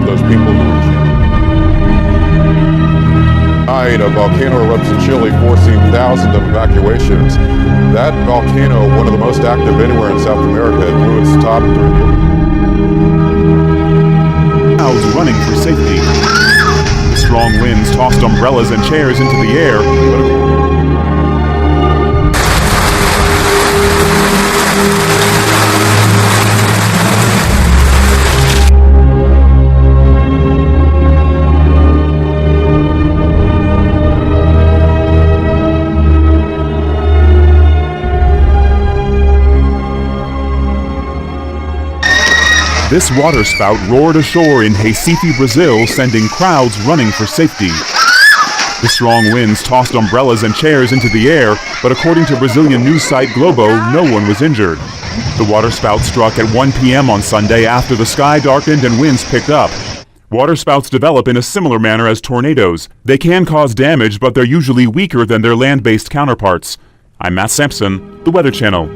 those people who were chained. Tonight, a volcano erupts in Chile, forcing thousands of evacuations. That volcano, one of the most active anywhere in South America, it blew its top during crowds running for safety. The strong winds tossed umbrellas and chairs into the air, but this waterspout roared ashore in Recife, Brazil, sending crowds running for safety. The strong winds tossed umbrellas and chairs into the air, but according to Brazilian news site Globo, no one was injured. The waterspout struck at 1 p.m. on Sunday after the sky darkened and winds picked up. Waterspouts develop in a similar manner as tornadoes. They can cause damage, but they're usually weaker than their land-based counterparts. I'm Matt Sampson, the Weather Channel.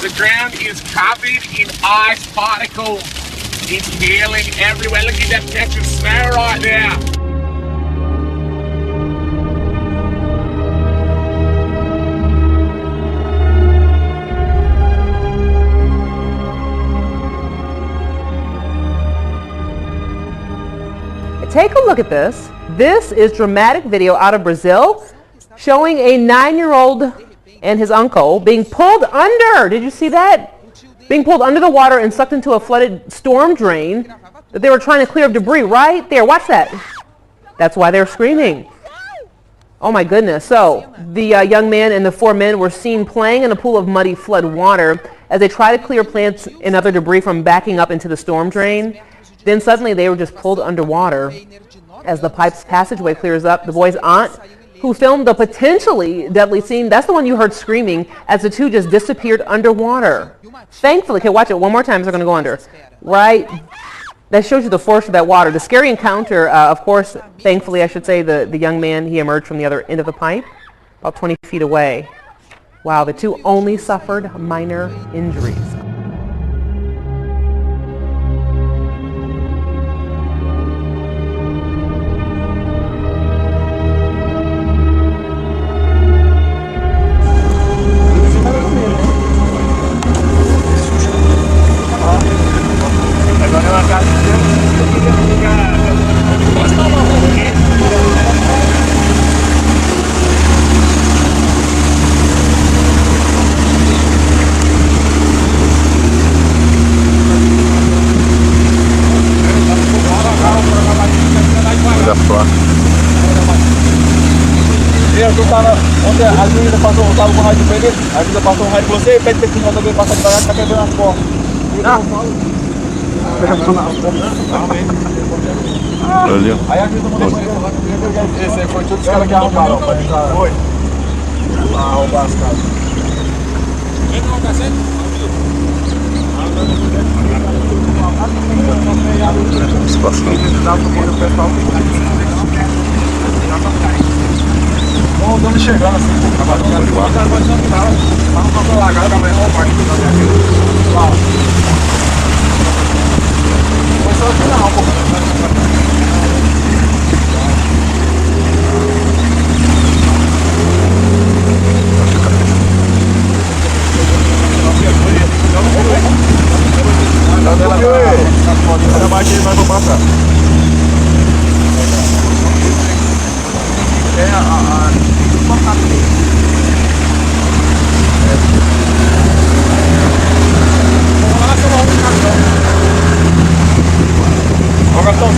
The ground is covered in ice particles. It's hailing everywhere. Look at that patch of snow right there. Take a look at this. This is dramatic video out of Brazil showing a 9-year-old and his uncle being pulled under. Did you see that? Being pulled under the water and sucked into a flooded storm drain that they were trying to clear of debris right there. Watch that. That's why they're screaming. Oh my goodness. So the young man and the 4 men were seen playing in a pool of muddy flood water as they try to clear plants and other debris from backing up into the storm drain. Then suddenly they were just pulled underwater. As the pipe's passageway clears up, the boy's aunt, who filmed the potentially deadly scene, that's the one you heard screaming as the two just disappeared underwater. Thankfully, okay, watch it one more time, so they're going to go under. Right? That shows you the force of that water. The scary encounter, of course, thankfully, I should say, the young man, he emerged from the other end of the pipe, about 20 feet away. Wow, the two only suffered minor injuries. Ontem a juíza passou, eu tava com o rádio pra ele, a juíza passou o rádio pra você, pede que o também passa devagar, tá quebrando as portas. Aí a juíza mandou pra ele. Esse aí foi todos os caras que arrumaram pra entrar. Foi. Lá arrumar as casas. Entra no cacete? Estamos chegando assim, trabalhando de barco. Vamos para o lagar, também não pode. Foi só aqui não, pô. Olha mais que ele vai passar. Agora estão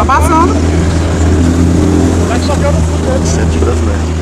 Tá passando. Centro brasileiro.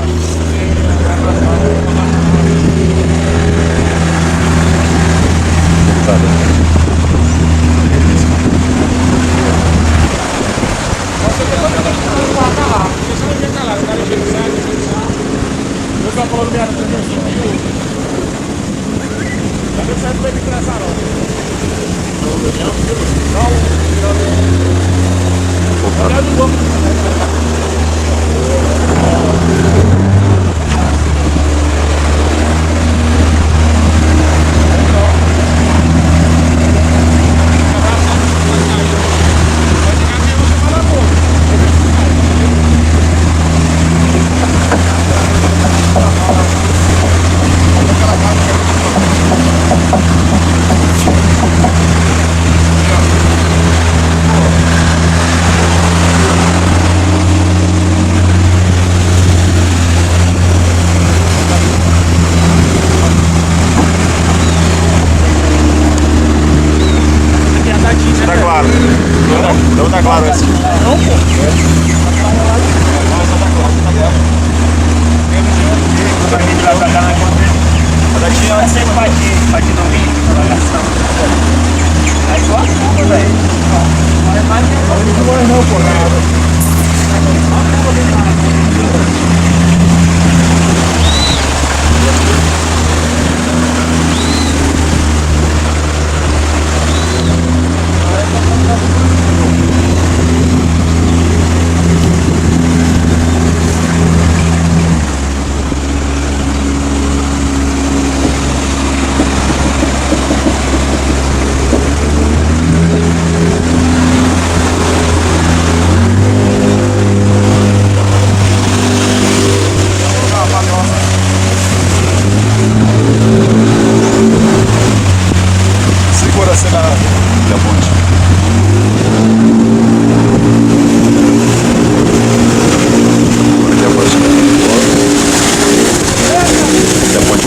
Tá claro. Não tá claro esse. Não, pô. Daqui onde você bate no vídeo, aí igual tudo, velho. Não vai não, pô. Segura a cena da ponte. Aqui a ponte. Aqui a ponte.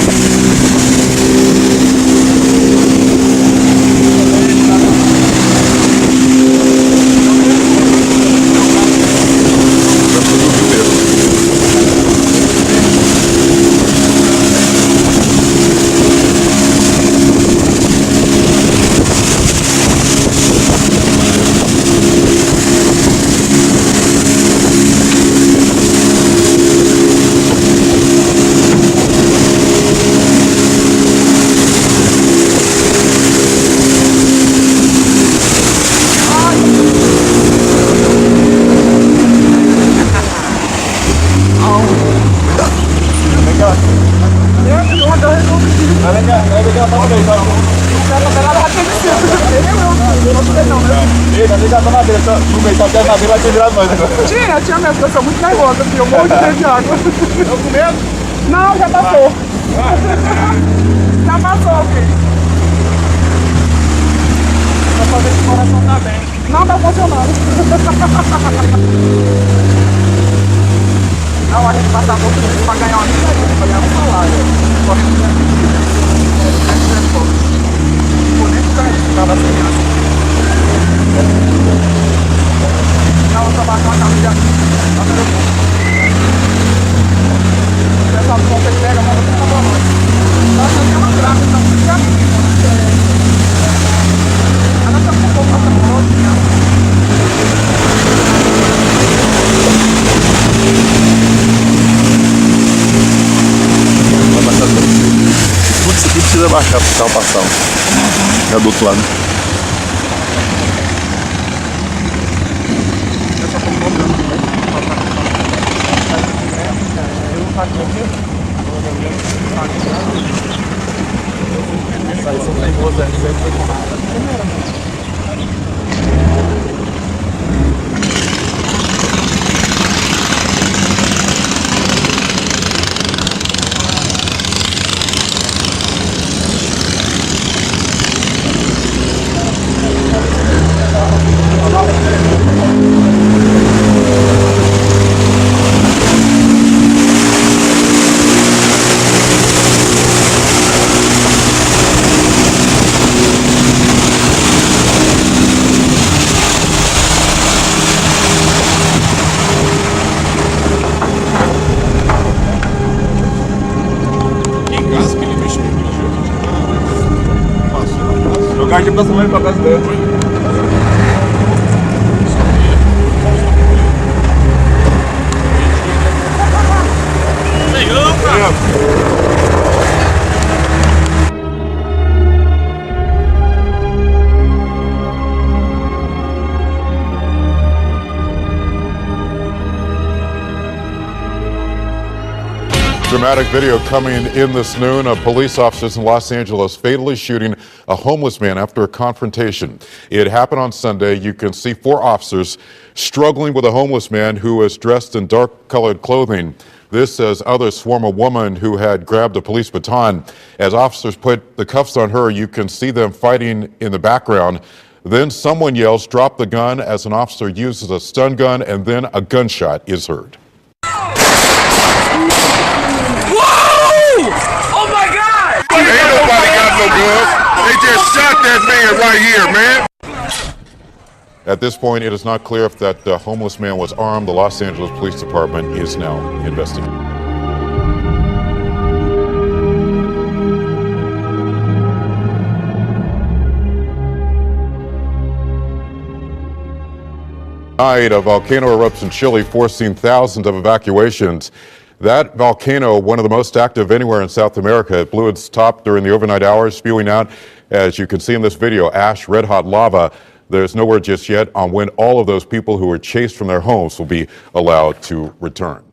Tinha mesmo, eu sou muito nervosa, filho. Eu morro de medo de água. Eu com medo? Não, já passou. Já passou, filho. Pra fazer esse coração tá bem. Não tá funcionando. Não, a gente passa muito tempo pra ganhar uma miséria, pra ganhar um salário. Por nem que tava sem graça. Não, eu trabalho com a camisa. O pessoal do Ponte pega, manda pra nós. Nós temos uma grávida, estamos ficando. Ela tá com um pouco de Vai baixar tudo. Tudo isso aqui precisa baixar pro carro passar. Já do outro lado. com essa mãe pra casa dela. Dramatic video coming in this noon of police officers in Los Angeles fatally shooting a homeless man after a confrontation. It happened on Sunday. You can see 4 officers struggling with a homeless man who was dressed in dark-colored clothing. This as others swarm a woman who had grabbed a police baton. As officers put the cuffs on her, you can see them fighting in the background. Then someone yells, "Drop the gun," as an officer uses a stun gun, and then a gunshot is heard. Ain't nobody got no guns. They just shot that man right here, man. At this point, it is not clear if that homeless man was armed. The Los Angeles Police Department is now investigating. Tonight, a volcano erupts in Chile, forcing thousands of evacuations. That volcano, one of the most active anywhere in South America, it blew its top during the overnight hours, spewing out, as you can see in this video, ash, red-hot lava. There's no word just yet on when all of those people who were chased from their homes will be allowed to return.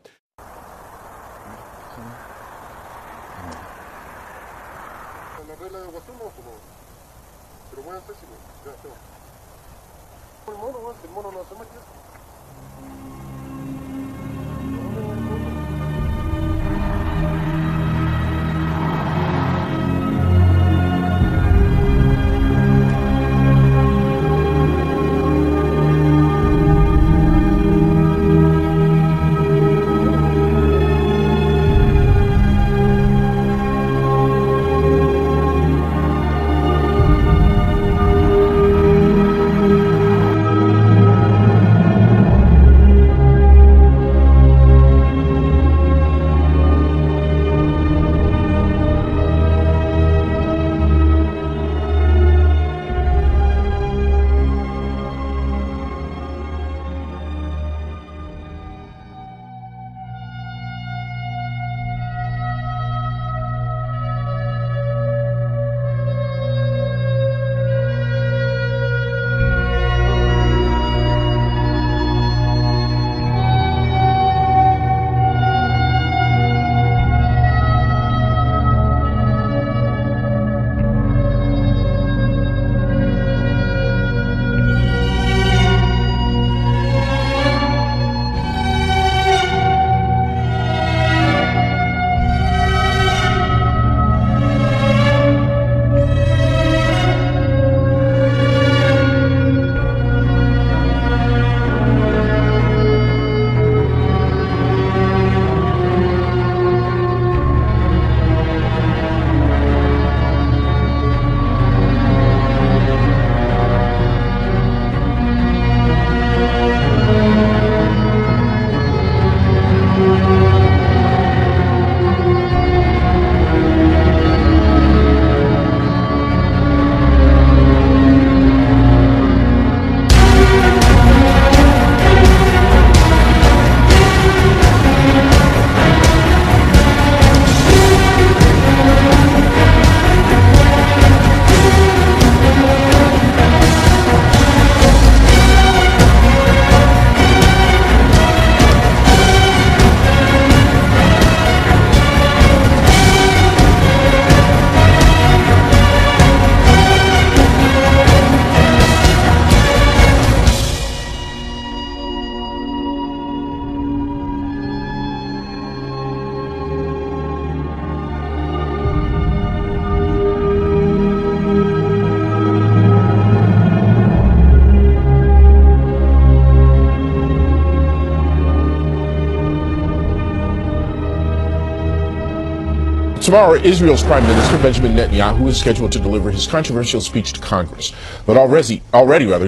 Tomorrow, Israel's Prime Minister Benjamin Netanyahu is scheduled to deliver his controversial speech to Congress. But already,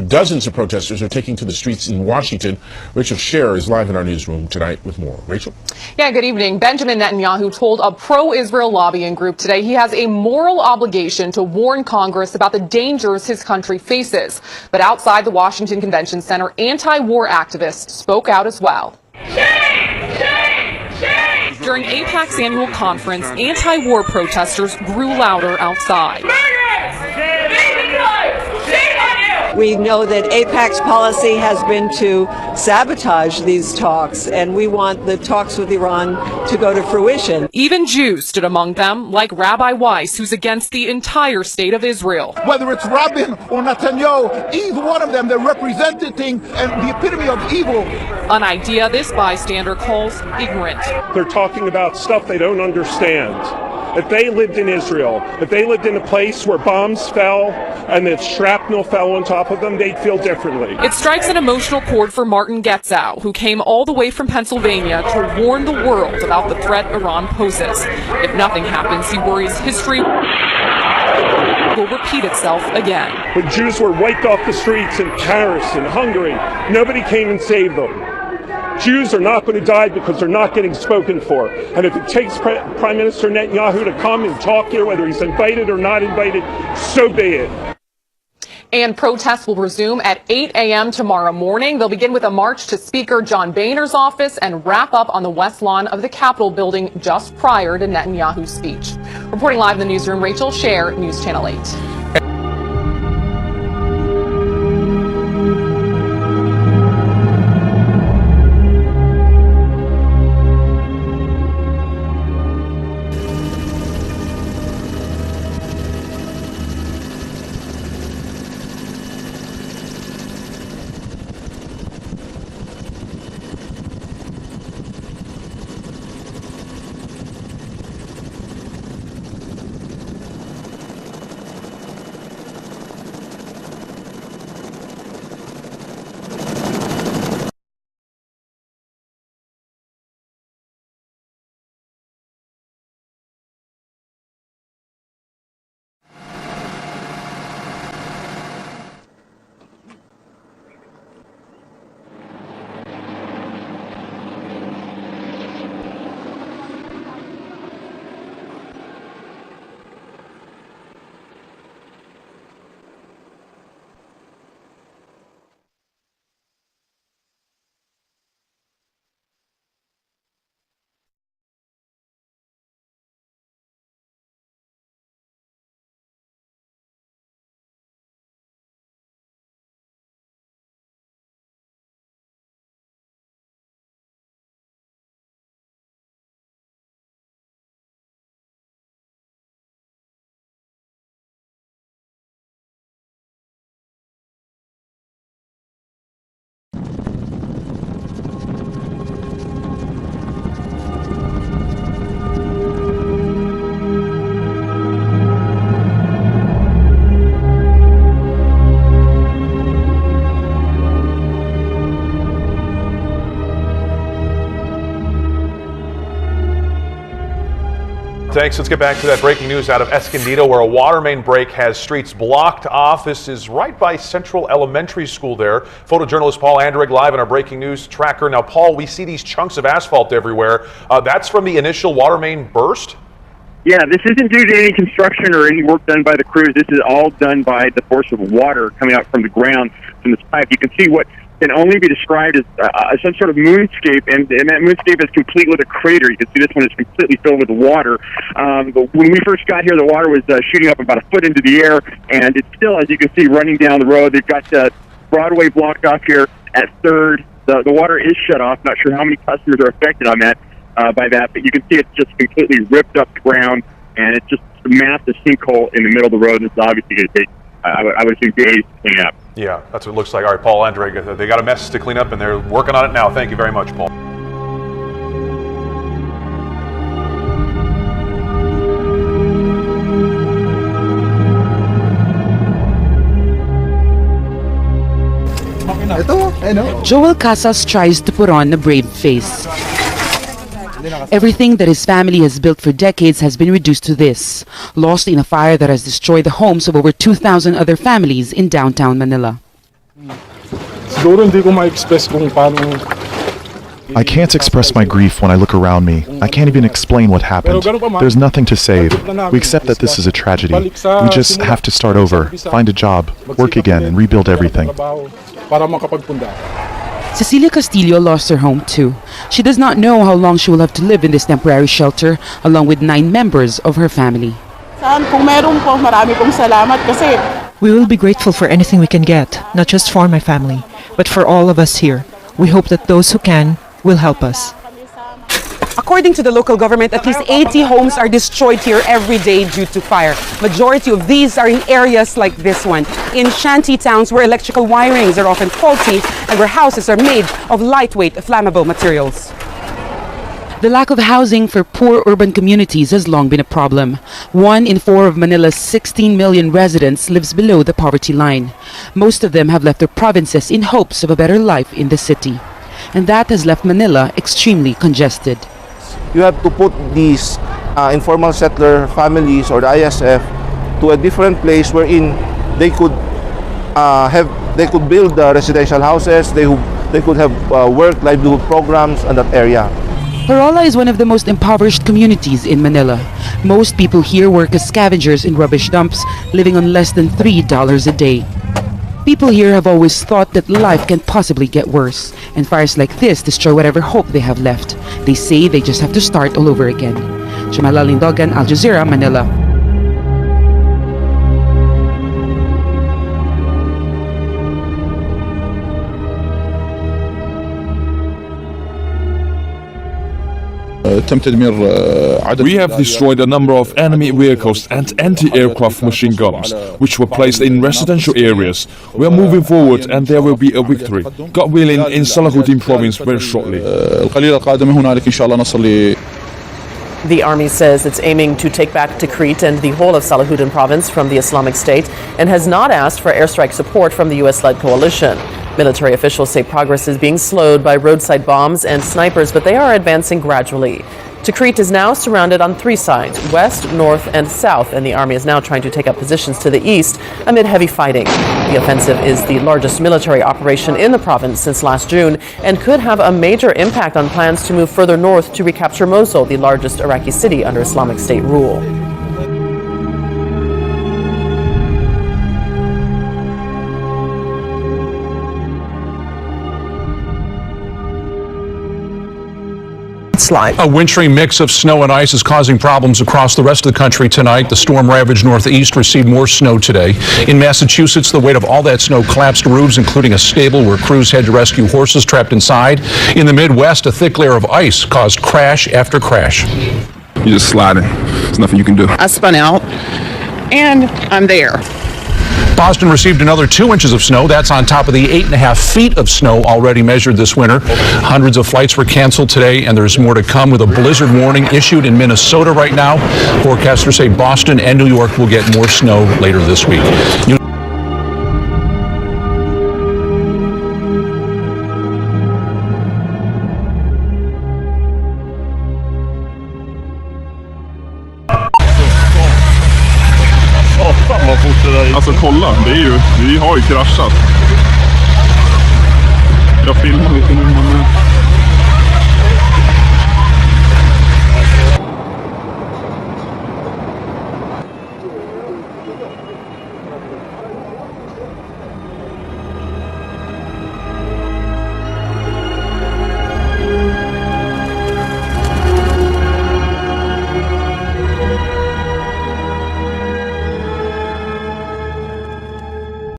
dozens of protesters are taking to the streets in Washington. Rachel Scherer is live in our newsroom tonight with more. Rachel? Yeah, good evening. Benjamin Netanyahu told a pro-Israel lobbying group today he has a moral obligation to warn Congress about the dangers his country faces. But outside the Washington Convention Center, anti-war activists spoke out as well. During AIPAC's annual conference, anti-war protesters grew louder outside. We know that AIPAC's policy has been to sabotage these talks, and we want the talks with Iran to go to fruition. Even Jews stood among them, like Rabbi Weiss, who's against the entire state of Israel. Whether it's Rabin or Netanyahu, either one of them, they're representing and the epitome of evil. An idea this bystander calls ignorant. They're talking about stuff they don't understand. If they lived in Israel, if they lived in a place where bombs fell and that shrapnel fell on top of them, they'd feel differently. It strikes an emotional chord for Martin Getzow, who came all the way from Pennsylvania to warn the world about the threat Iran poses. If nothing happens, he worries history will repeat itself again. When Jews were wiped off the streets in Paris and Hungary, nobody came and saved them. Jews are not going to die because they're not getting spoken for. And if it takes Prime Minister Netanyahu to come and talk here, whether he's invited or not invited, so be it. And protests will resume at 8 a.m. tomorrow morning. They'll begin with a march to Speaker John Boehner's office and wrap up on the west lawn of the Capitol building just prior to Netanyahu's speech. Reporting live in the newsroom, Rachel Scherer, News Channel 8. Thanks. Let's get back to that breaking news out of Escondido, where a water main break has streets blocked off. This is right by Central Elementary School there. Photojournalist Paul Andrig live in our breaking news tracker. Now, Paul, we see these chunks of asphalt everywhere. That's from the initial water main burst? Yeah, this isn't due to any construction or any work done by the crews. This is all done by the force of water coming out from the ground from this pipe. You can see what can only be described as some sort of moonscape, and that moonscape is complete with a crater. You can see this one is completely filled with water. But when we first got here, the water was shooting up about a foot into the air, and it's still, as you can see, running down the road. They've got Broadway blocked off here at 3rd. The water is shut off. Not sure how many customers are affected on that by that, but you can see it's just completely ripped up the ground, and it's just a massive sinkhole in the middle of the road. This is obviously going to take, I would assume, days to clean up. Yeah, that's what it looks like. All right, Paul Andrig, they got a mess to clean up, and they're working on it now. Thank you very much, Paul. Joel Casas tries to put on a brave face. Everything that his family has built for decades has been reduced to this, lost in a fire that has destroyed the homes of over 2,000 other families in downtown Manila. I can't express my grief when I look around me. I can't even explain what happened. There's nothing to save. We accept that this is a tragedy. We just have to start over, find a job, work again, and rebuild everything. Cecilia Castillo lost her home too. She does not know how long she will have to live in this temporary shelter, along with 9 members of her family. We will be grateful for anything we can get, not just for my family, but for all of us here. We hope that those who can will help us. According to the local government, at least 80 homes are destroyed here every day due to fire. Majority of these are in areas like this one, in shanty towns where electrical wirings are often faulty and where houses are made of lightweight flammable materials. The lack of housing for poor urban communities has long been a problem. 1 in 4 of Manila's 16 million residents lives below the poverty line. Most of them have left their provinces in hopes of a better life in the city. And that has left Manila extremely congested. You have to put these informal settler families or the ISF to a different place wherein they could build residential houses. They could have work livelihood programs in that area. Parola is one of the most impoverished communities in Manila. Most people here work as scavengers in rubbish dumps, living on less than $3 a day. People here have always thought that life can possibly get worse, and fires like this destroy whatever hope they have left. They say they just have to start all over again. Jamala Lindogan, Al Jazeera, Manila. We have destroyed a number of enemy vehicles and anti-aircraft machine guns, which were placed in residential areas. We are moving forward and there will be a victory, God willing, in Salahuddin province very shortly. The army says it's aiming to take back Tikrit and the whole of Salahuddin province from the Islamic State and has not asked for airstrike support from the U.S.-led coalition. Military officials say progress is being slowed by roadside bombs and snipers, but they are advancing gradually. Tikrit is now surrounded on 3 sides, west, north, and south, and the army is now trying to take up positions to the east amid heavy fighting. The offensive is the largest military operation in the province since last June and could have a major impact on plans to move further north to recapture Mosul, the largest Iraqi city under Islamic State rule. A wintry mix of snow and ice is causing problems across the rest of the country tonight. The storm-ravaged Northeast received more snow today. In Massachusetts, the weight of all that snow collapsed roofs, including a stable where crews had to rescue horses trapped inside. In the Midwest, a thick layer of ice caused crash after crash. You're just sliding. There's nothing you can do. I spun out, and I'm there. Boston received another 2 inches of snow. That's on top of the 8.5 feet of snow already measured this winter. Hundreds of flights were canceled today, and there's more to come with a blizzard warning issued in Minnesota right now. Forecasters say Boston and New York will get more snow later this week. Alltså kolla, vi har ju kraschat. Jag filmar lite nu.